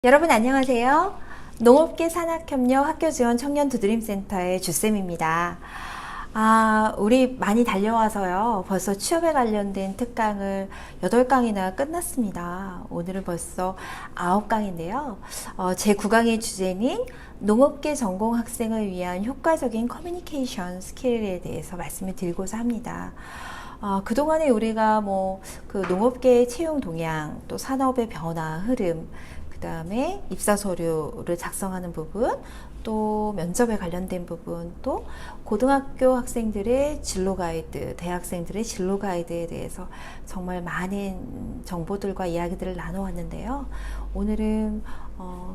여러분 안녕하세요. 농업계 산학협력 학교지원 청년 두드림센터의 주쌤입니다. 우리 많이 달려와서요. 벌써 취업에 관련된 특강을 8강이나 끝났습니다. 오늘은 벌써 9강인데요. 제 9강의 주제는 농업계 전공 학생을 위한 효과적인 커뮤니케이션 스킬에 대해서 말씀을 드리고자 합니다. 그동안에 우리가 그 농업계의 채용 동향, 또 산업의 변화, 흐름, 그 다음에 입사 서류를 작성하는 부분, 또 면접에 관련된 부분, 또 고등학교 학생들의 진로 가이드, 대학생들의 진로 가이드에 대해서 정말 많은 정보들과 이야기들을 나눠왔는데요. 오늘은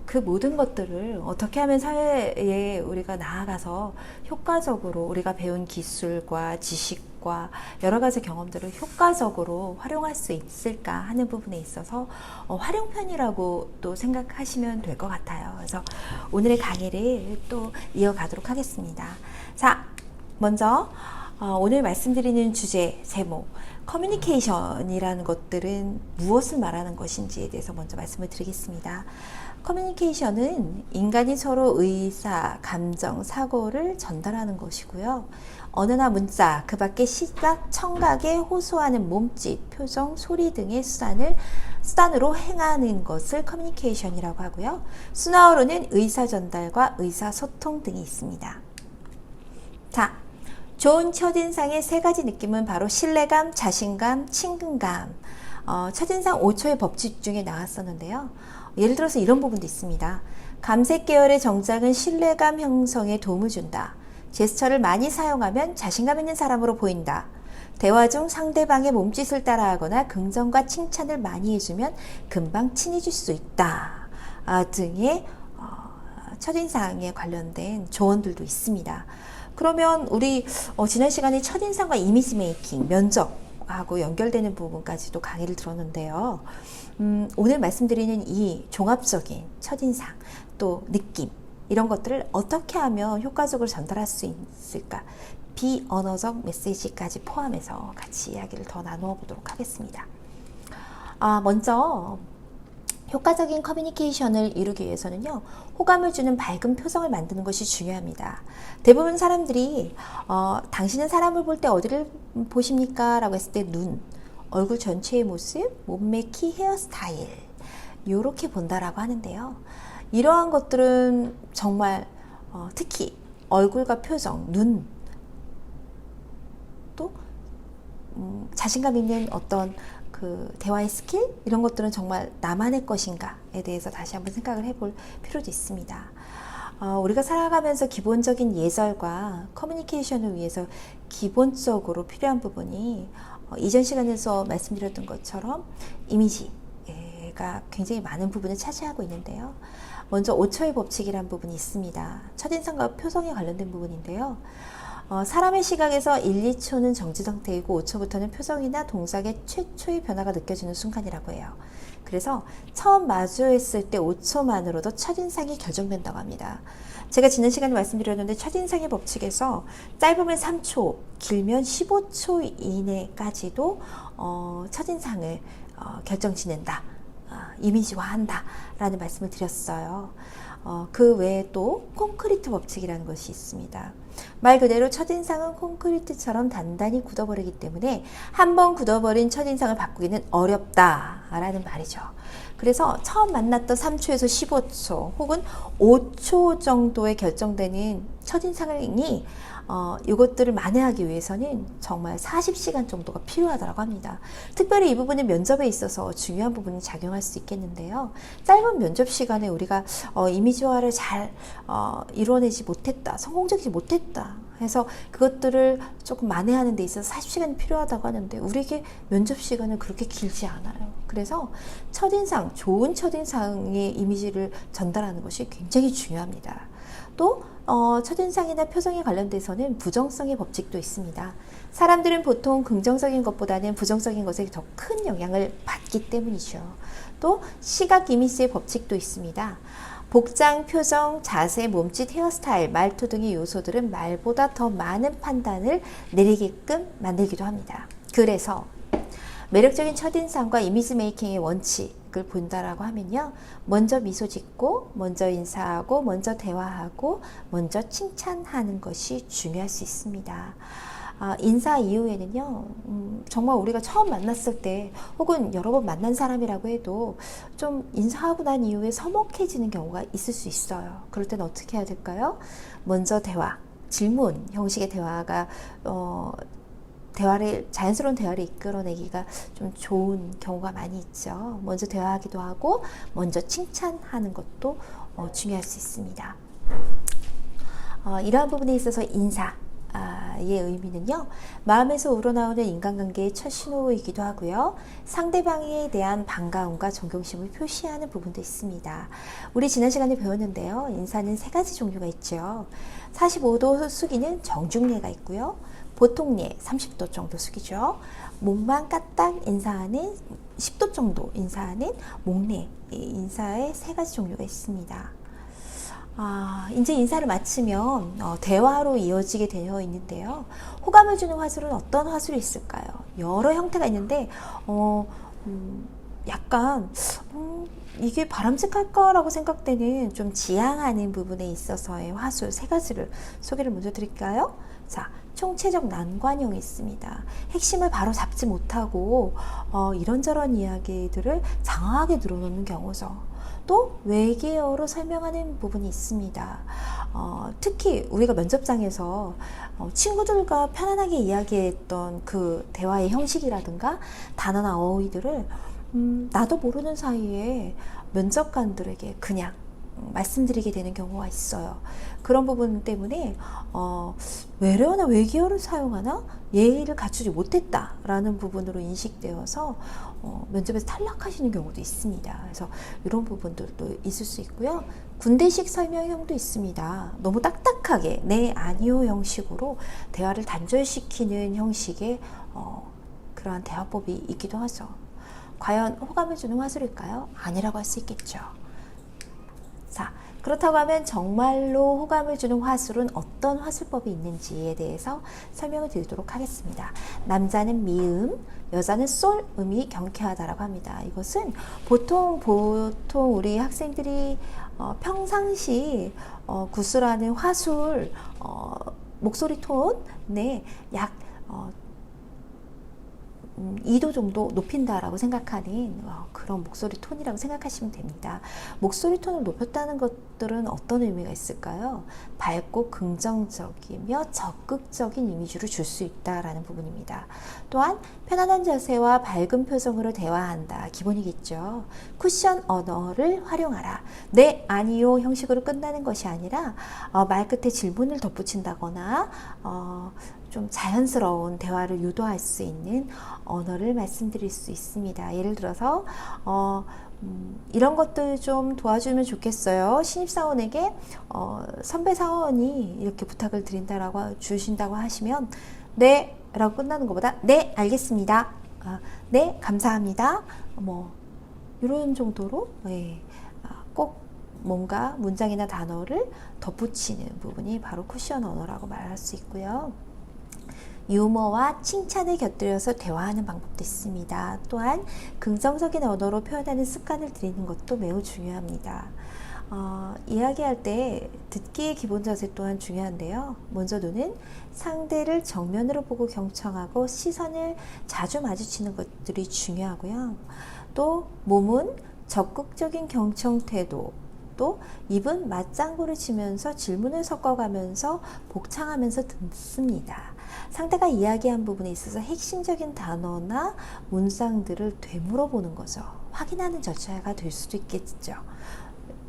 그 모든 것들을 어떻게 하면 사회에 우리가 나아가서 효과적으로 우리가 배운 기술과 지식과 여러 가지 경험들을 효과적으로 활용할 수 있을까 하는 부분에 있어서 활용편이라고 또 생각하시면 될 것 같아요. 그래서 오늘의 강의를 또 이어가도록 하겠습니다. 자, 먼저 오늘 말씀드리는 주제 제목, 커뮤니케이션이라는 것들은 무엇을 말하는 것인지에 대해서 먼저 말씀을 드리겠습니다. 커뮤니케이션은 인간이 서로 의사, 감정, 사고를 전달하는 것이고요. 언어나 문자, 그 밖에 시각, 청각에 호소하는 몸짓, 표정, 소리 등의 수단으로 행하는 것을 커뮤니케이션이라고 하고요. 순화어로는 의사 전달과 의사소통 등이 있습니다. 자, 좋은 첫인상의 3가지 느낌은 바로 신뢰감, 자신감, 친근감. 첫인상 5초의 법칙 중에 나왔었는데요. 예를 들어서 이런 부분도 있습니다. 감색 계열의 정장은 신뢰감 형성에 도움을 준다. 제스처를 많이 사용하면 자신감 있는 사람으로 보인다. 대화 중 상대방의 몸짓을 따라하거나 긍정과 칭찬을 많이 해주면 금방 친해질 수 있다. 등의 첫인상에 관련된 조언들도 있습니다. 그러면 우리 지난 시간에 첫인상과 이미지 메이킹, 면접하고 연결되는 부분까지도 강의를 들었는데요. 오늘 말씀드리는 이 종합적인 첫인상, 또 느낌, 이런 것들을 어떻게 하면 효과적으로 전달할 수 있을까? 비언어적 메시지까지 포함해서 같이 이야기를 더 나누어 보도록 하겠습니다. 먼저 효과적인 커뮤니케이션을 이루기 위해서는요, 호감을 주는 밝은 표정을 만드는 것이 중요합니다. 대부분 사람들이 당신은 사람을 볼 때 어디를 보십니까? 라고 했을 때 눈, 얼굴 전체의 모습, 몸매, 키, 헤어스타일 이렇게 본다라고 하는데요. 이러한 것들은 정말 특히 얼굴과 표정, 눈, 또 자신감 있는 어떤 그 대화의 스킬, 이런 것들은 정말 나만의 것인가에 대해서 다시 한번 생각을 해볼 필요도 있습니다. 우리가 살아가면서 기본적인 예절과 커뮤니케이션을 위해서 기본적으로 필요한 부분이 이전 시간에서 말씀드렸던 것처럼 이미지가 굉장히 많은 부분을 차지하고 있는데요. 먼저 5초의 법칙이라는 부분이 있습니다. 첫인상과 표정에 관련된 부분인데요. 사람의 시각에서 1, 2초는 정지 상태이고 5초부터는 표정이나 동작의 최초의 변화가 느껴지는 순간이라고 해요. 그래서 처음 마주했을 때 5초만으로도 첫인상이 결정된다고 합니다. 제가 지난 시간에 말씀드렸는데 첫인상의 법칙에서 짧으면 3초, 길면 15초 이내까지도 첫인상을 결정짓는다. 이미지화한다 라는 말씀을 드렸어요. 그 외에 또 콘크리트 법칙이라는 것이 있습니다. 말 그대로 첫인상은 콘크리트처럼 단단히 굳어버리기 때문에 한번 굳어버린 첫인상을 바꾸기는 어렵다라는 말이죠. 그래서 처음 만났던 3초에서 15초 혹은 5초 정도에 결정되는 첫인상이 이것들을 만회하기 위해서는 정말 40시간 정도가 필요하다고 합니다. 특별히 이 부분은 면접에 있어서 중요한 부분이 작용할 수 있겠는데요. 짧은 면접 시간에 우리가 이미지화를 잘 이뤄내지 못했다, 성공적이지 못했다 해서 그것들을 조금 만회하는 데 있어서 40시간이 필요하다고 하는데 우리에게 면접 시간은 그렇게 길지 않아요. 그래서 첫인상, 좋은 첫인상의 이미지를 전달하는 것이 굉장히 중요합니다. 또 첫인상이나 표정에 관련돼서는 부정성의 법칙도 있습니다. 사람들은 보통 긍정적인 것보다는 부정적인 것에 더 큰 영향을 받기 때문이죠. 또 시각 이미지의 법칙도 있습니다. 복장, 표정, 자세, 몸짓, 헤어스타일, 말투 등의 요소들은 말보다 더 많은 판단을 내리게끔 만들기도 합니다. 그래서 매력적인 첫인상과 이미지 메이킹의 원칙을 본다라고 하면요. 먼저 미소 짓고, 먼저 인사하고, 먼저 대화하고, 먼저 칭찬하는 것이 중요할 수 있습니다. 인사 이후에는요, 정말 우리가 처음 만났을 때, 혹은 여러 번 만난 사람이라고 해도 좀 인사하고 난 이후에 서먹해지는 경우가 있을 수 있어요. 그럴 때는 어떻게 해야 될까요? 먼저 대화, 질문 형식의 대화가, 자연스러운 대화를 이끌어내기가 좀 좋은 경우가 많이 있죠. 먼저 대화하기도 하고, 먼저 칭찬하는 것도 중요할 수 있습니다. 이러한 부분에 있어서 인사의 의미는요, 마음에서 우러나오는 인간관계의 첫 신호이기도 하고요, 상대방에 대한 반가움과 존경심을 표시하는 부분도 있습니다. 우리 지난 시간에 배웠는데요, 인사는 3가지 종류가 있죠. 45도 숙이는 정중례가 있고요, 보통례 30도 정도 숙이죠. 목만 까딱 인사하는 10도 정도 인사하는 목례, 인사의 3가지 종류가 있습니다. 이제 인사를 마치면 대화로 이어지게 되어 있는데요. 호감을 주는 화술은 어떤 화술이 있을까요? 여러 형태가 있는데 약간 이게 바람직할까라고 생각되는 좀 지향하는 부분에 있어서의 화술 3가지를 소개를 먼저 드릴까요? 자, 총체적 난관형이 있습니다. 핵심을 바로 잡지 못하고 이런저런 이야기들을 장황하게 늘어놓는 경우죠. 또 외계어로 설명하는 부분이 있습니다. 특히 우리가 면접장에서 친구들과 편안하게 이야기했던 그 대화의 형식이라든가 단어나 어휘들을 나도 모르는 사이에 면접관들에게 그냥 말씀드리게 되는 경우가 있어요. 그런 부분 때문에 외래어나 외계어를 사용하나 예의를 갖추지 못했다라는 부분으로 인식되어서 면접에서 탈락하시는 경우도 있습니다. 그래서 이런 부분들도 있을 수 있고요. 군대식 설명형도 있습니다. 너무 딱딱하게 네, 아니요 형식으로 대화를 단절시키는 형식의 그러한 대화법이 있기도 하죠. 과연 호감을 주는 화술일까요? 아니라고 할 수 있겠죠. 자, 그렇다고 하면 정말로 호감을 주는 화술은 어떤 화술법이 있는지에 대해서 설명을 드리도록 하겠습니다. 남자는 미음, 여자는 솔음이 경쾌하다라고 합니다. 이것은 보통 우리 학생들이 평상시 구술하는 화술 목소리 톤에 약 2도 정도 높인다라고 생각하는 그런 목소리 톤이라고 생각하시면 됩니다. 목소리 톤을 높였다는 것들은 어떤 의미가 있을까요? 밝고 긍정적이며 적극적인 이미지를 줄 수 있다라는 부분입니다. 또한 편안한 자세와 밝은 표정으로 대화한다. 기본이겠죠. 쿠션 언어를 활용하라. 네, 아니요 형식으로 끝나는 것이 아니라 말 끝에 질문을 덧붙인다거나 좀 자연스러운 대화를 유도할 수 있는 언어를 말씀드릴 수 있습니다. 예를 들어서 이런 것들 좀 도와주면 좋겠어요. 신입사원에게 선배 사원이 이렇게 부탁을 드린다라고 주신다고 하시면 네 라고 끝나는 것보다 네 알겠습니다. 네 감사합니다. 뭐 이런 정도로 꼭 뭔가 문장이나 단어를 덧붙이는 부분이 바로 쿠션 언어라고 말할 수 있고요. 유머와 칭찬을 곁들여서 대화하는 방법도 있습니다. 또한 긍정적인 언어로 표현하는 습관을 들이는 것도 매우 중요합니다. 이야기할 때 듣기의 기본 자세 또한 중요한데요. 먼저 눈은 상대를 정면으로 보고 경청하고 시선을 자주 마주치는 것들이 중요하고요. 또 몸은 적극적인 경청 태도, 또 입은 맞장구를 치면서 질문을 섞어가면서 복창하면서 듣습니다. 상대가 이야기한 부분에 있어서 핵심적인 단어나 문장들을 되물어보는 거죠. 확인하는 절차가 될 수도 있겠죠.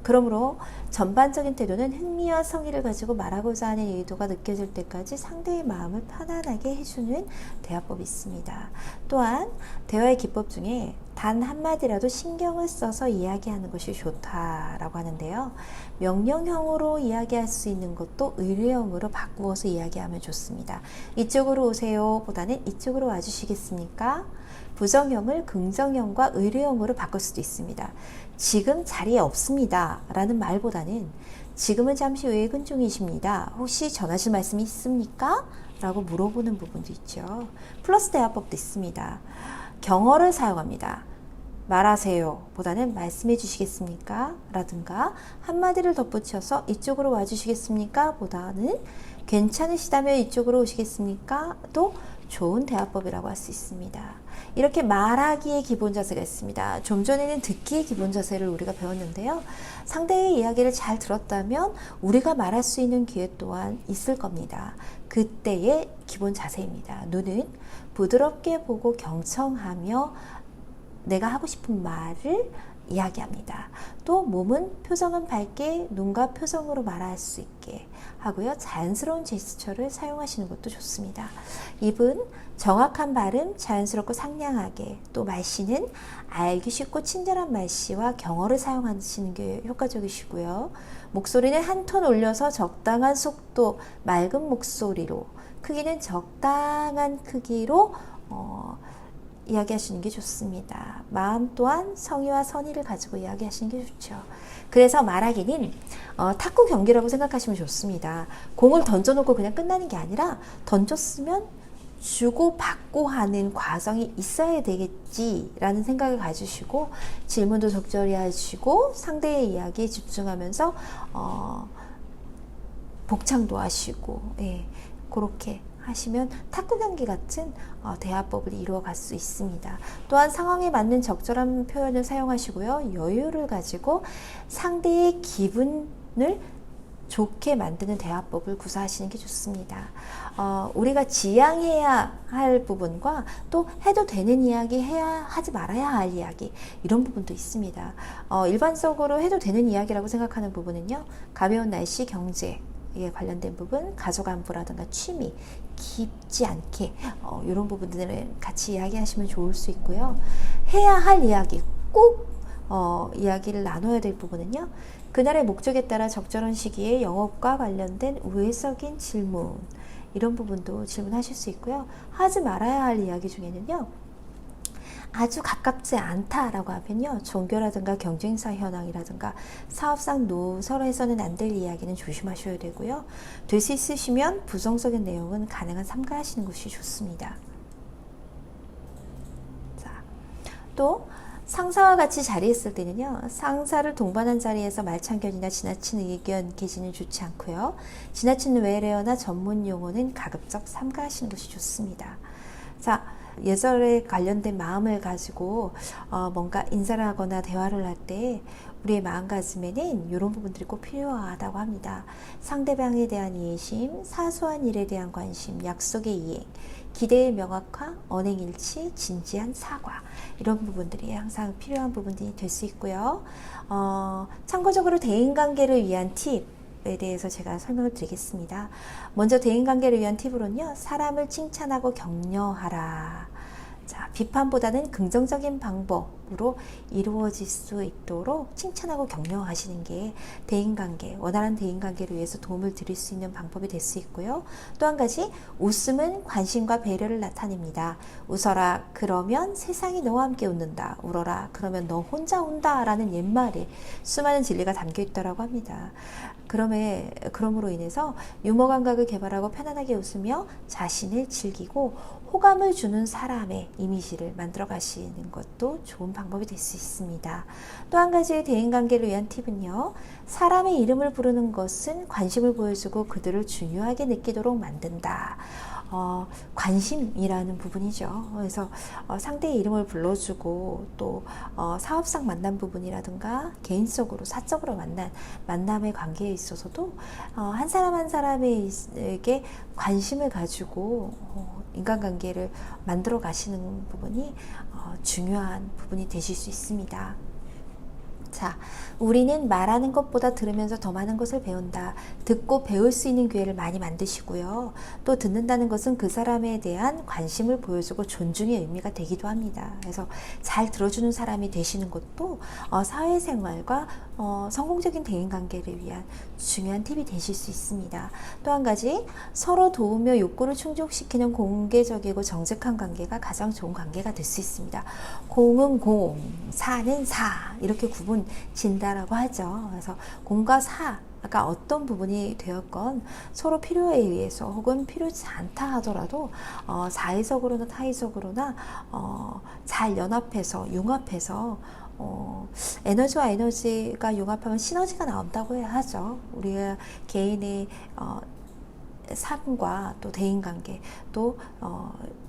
그러므로 전반적인 태도는 흥미와 성의를 가지고 말하고자 하는 의도가 느껴질 때까지 상대의 마음을 편안하게 해주는 대화법이 있습니다. 또한 대화의 기법 중에 단 한마디라도 신경을 써서 이야기하는 것이 좋다라고 하는데요. 명령형으로 이야기할 수 있는 것도 의뢰형으로 바꾸어서 이야기하면 좋습니다. 이쪽으로 오세요 보다는 이쪽으로 와주시겠습니까? 부정형을 긍정형과 의뢰형으로 바꿀 수도 있습니다. 지금 자리에 없습니다 라는 말보다는 지금은 잠시 외근 중이십니다. 혹시 전하실 말씀이 있습니까? 라고 물어보는 부분도 있죠. 플러스 대화법도 있습니다. 경어를 사용합니다. 말하세요 보다는 말씀해 주시겠습니까? 라든가 한마디를 덧붙여서 이쪽으로 와주시겠습니까? 보다는 괜찮으시다면 이쪽으로 오시겠습니까? 또 좋은 대화법이라고 할 수 있습니다. 이렇게 말하기의 기본 자세가 있습니다. 좀 전에는 듣기의 기본 자세를 우리가 배웠는데요. 상대의 이야기를 잘 들었다면 우리가 말할 수 있는 기회 또한 있을 겁니다. 그때의 기본 자세입니다. 눈은 부드럽게 보고 경청하며 내가 하고 싶은 말을 이야기합니다. 또 몸은 표정은 밝게 눈과 표정으로 말할 수 있게 하고요. 자연스러운 제스처를 사용하시는 것도 좋습니다. 입은 정확한 발음, 자연스럽고 상냥하게, 또 말씨는 알기 쉽고 친절한 말씨와 경어를 사용하시는 게 효과적이시고요. 목소리는 한 톤 올려서 적당한 속도, 맑은 목소리로, 크기는 적당한 크기로 이야기하시는 게 좋습니다. 마음 또한 성의와 선의를 가지고 이야기하시는 게 좋죠. 그래서 말하기는 탁구 경기라고 생각하시면 좋습니다. 공을 던져놓고 그냥 끝나는 게 아니라 던졌으면 주고 받고 하는 과정이 있어야 되겠지라는 생각을 가지시고 질문도 적절히 하시고 상대의 이야기에 집중하면서 복창도 하시고 그렇게 하시면 탁구 경기 같은 대화법을 이루어갈 수 있습니다. 또한 상황에 맞는 적절한 표현을 사용하시고요. 여유를 가지고 상대의 기분을 좋게 만드는 대화법을 구사하시는 게 좋습니다. 우리가 지양해야 할 부분과 또 해도 되는 이야기, 하지 말아야 할 이야기, 이런 부분도 있습니다. 일반적으로 해도 되는 이야기라고 생각하는 부분은요, 가벼운 날씨, 경제 에 관련된 부분, 가족 안부라든가 취미, 깊지 않게 이런 부분들을 같이 이야기하시면 좋을 수 있고요. 해야 할 이야기, 꼭 이야기를 나눠야 될 부분은요, 그날의 목적에 따라 적절한 시기에 영업과 관련된 우회적인 질문, 이런 부분도 질문하실 수 있고요. 하지 말아야 할 이야기 중에는요, 아주 가깝지 않다라고 하면요, 종교라든가 경쟁사 현황이라든가 사업상 서로 해서는 안 될 이야기는 조심하셔야 되고요. 될 수 있으시면 부정적인 내용은 가능한 삼가하시는 것이 좋습니다. 자, 또 상사와 같이 자리했을 때는요, 상사를 동반한 자리에서 말참견이나 지나친 의견 개진은 좋지 않고요. 지나친 외래어나 전문 용어는 가급적 삼가하시는 것이 좋습니다. 자, 예절에 관련된 마음을 가지고 뭔가 인사를 하거나 대화를 할 때 우리의 마음가짐에는 이런 부분들이 꼭 필요하다고 합니다. 상대방에 대한 이해심, 사소한 일에 대한 관심, 약속의 이행, 기대의 명확화, 언행일치, 진지한 사과, 이런 부분들이 항상 필요한 부분들이 될 수 있고요. 참고적으로 대인관계를 위한 팁에 대해서 제가 설명을 드리겠습니다. 먼저 대인관계를 위한 팁으로는요, 사람을 칭찬하고 격려하라. 자, 비판보다는 긍정적인 방법으로 이루어질 수 있도록 칭찬하고 격려하시는 게 대인관계, 원활한 대인관계를 위해서 도움을 드릴 수 있는 방법이 될 수 있고요. 또 한 가지, 웃음은 관심과 배려를 나타냅니다. 웃어라, 그러면 세상이 너와 함께 웃는다. 울어라, 그러면 너 혼자 운다. 라는 옛말에 수많은 진리가 담겨 있다고 합니다. 그러므로 인해서 유머 감각을 개발하고 편안하게 웃으며 자신을 즐기고 호감을 주는 사람의 이미지를 만들어 가시는 것도 좋은 방법이 될 수 있습니다. 또 한 가지의 대인관계를 위한 팁은요, 사람의 이름을 부르는 것은 관심을 보여주고 그들을 중요하게 느끼도록 만든다. 관심이라는 부분이죠. 그래서 상대의 이름을 불러주고 또 사업상 만난 부분이라든가 개인적으로 사적으로 만남의 관계에 있어서도 한 사람 한 사람에게 관심을 가지고 인간관계를 만들어 가시는 부분이 중요한 부분이 되실 수 있습니다. 자, 우리는 말하는 것보다 들으면서 더 많은 것을 배운다. 듣고 배울 수 있는 기회를 많이 만드시고요. 또 듣는다는 것은 그 사람에 대한 관심을 보여주고 존중의 의미가 되기도 합니다. 그래서 잘 들어주는 사람이 되시는 것도 사회생활과 성공적인 대인관계를 위한 중요한 팁이 되실 수 있습니다. 또 한 가지, 서로 도우며 욕구를 충족시키는 공개적이고 정직한 관계가 가장 좋은 관계가 될 수 있습니다. 공은 공, 사는 사, 이렇게 구분 진다라고 하죠. 그래서 공과 사, 아까 어떤 부분이 되었건 서로 필요에 의해서 혹은 필요치 않다 하더라도 사회적으로나 타의적으로나 잘 연합해서 융합해서 에너지와 에너지가 융합하면 시너지가 나온다고 해야 하죠. 우리가 개인의 삶과 또 대인관계 또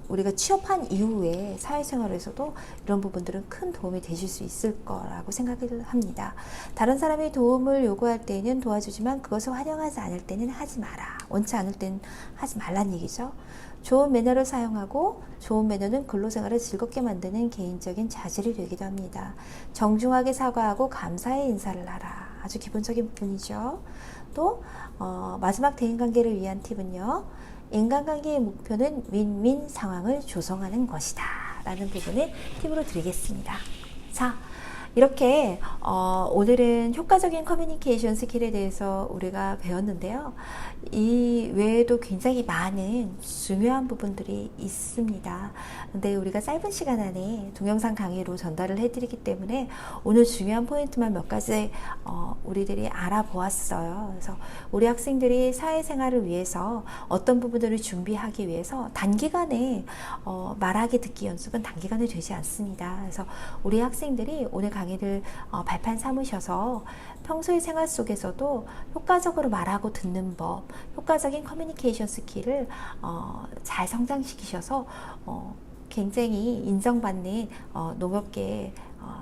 우리가 취업한 이후에 사회생활에서도 이런 부분들은 큰 도움이 되실 수 있을 거라고 생각을 합니다. 다른 사람이 도움을 요구할 때는 도와주지만 그것을 환영하지 않을 때는 하지 마라. 원치 않을 때는 하지 말란 얘기죠. 좋은 매너를 사용하고 좋은 매너는 근로생활을 즐겁게 만드는 개인적인 자질이 되기도 합니다. 정중하게 사과하고 감사의 인사를 하라. 아주 기본적인 부분이죠. 또 마지막 대인관계를 위한 팁은요. 인간관계의 목표는 윈윈 상황을 조성하는 것이다 라는 부분을 팁으로 드리겠습니다. 자, 이렇게 오늘은 효과적인 커뮤니케이션 스킬에 대해서 우리가 배웠는데요. 이 외에도 굉장히 많은 중요한 부분들이 있습니다. 근데 우리가 짧은 시간 안에 동영상 강의로 전달을 해드리기 때문에 오늘 중요한 포인트만 몇 가지 우리들이 알아보았어요. 그래서 우리 학생들이 사회생활을 위해서 어떤 부분들을 준비하기 위해서 단기간에 말하기 듣기 연습은 단기간에 되지 않습니다. 그래서 우리 학생들이 오늘 강의를 발판 삼으셔서 평소의 생활 속에서도 효과적으로 말하고 듣는 법, 효과적인 커뮤니케이션 스킬을 잘 성장시키셔서 굉장히 인정받는 농업계의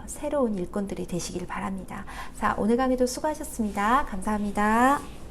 새로운 일꾼들이 되시길 바랍니다. 자, 오늘 강의도 수고하셨습니다. 감사합니다.